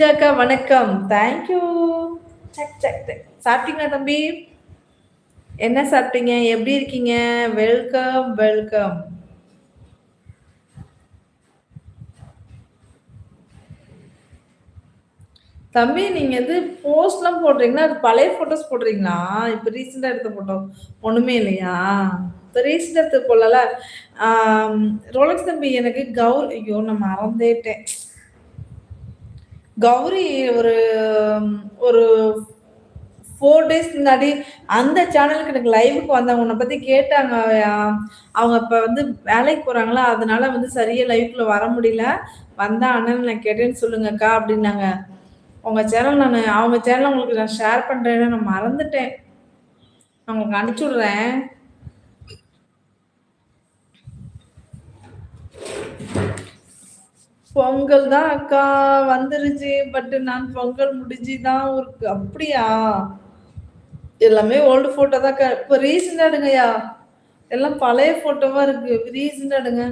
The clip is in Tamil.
அக்கா வணக்கம். Thank you. சக் சக் சக். சாப்பிட்டீங்களா தம்பி? என்ன சாப்பிட்டீங்க? எப்படி இருக்கீங்க? Welcome, welcome. தம்பி நீங்க எது போஸ்ட்லாம் போடுறீங்களா? அது பழைய ஃபோட்டோஸ் போடுறீங்களா? இப்ப ரீசென்ட்டா எடுத்த ஃபோட்டோ. ஒண்ணுமே இல்லையா? இப்ப ரீசென்ட்டா எடுத்தது போடலல்ல. ரோலக்ஸ் தம்பி எனக்கு ஐயோ! நான் மறந்தேட்டேன். கௌரி ஒரு ஒரு 4 டேஸ் முன்னாடி அந்த சேனலுக்கு எனக்கு லைவ்க்கு வந்தவங்க உன்ன பத்தி கேட்டாங்க. அ அவங்க இப்ப வந்து வேலைக்கு போறாங்களா, அதனால வந்து சரியா லைவ்க்குள்ள வர முடியல. வந்தா அண்ணன நான் கேட்டேன்னு சொல்லுங்கக்கா அப்டின்னாங்க. உங்க சேனல் அவங்க சேனல உங்களுக்கு நான் ஷேர் பண்றேன்னு நான் மறந்துட்டேன். நான் உங்களுக்கு அனுப்பிச்சு விடுறேன். பொங்கல் தான் அக்கா வந்துருச்சு. பட் நான் பொங்கல் முடிஞ்சு தான் ஊருக்கு அப்படியா? எல்லாமே ஓல்டு ஃபோட்டோ தான்க்கா. இப்ப ரீசென்ட்டா எடுங்கயா. எல்லாம் பழைய ஃபோட்டோவா இருக்கு. ரீசென்ட்டா எடுங்க.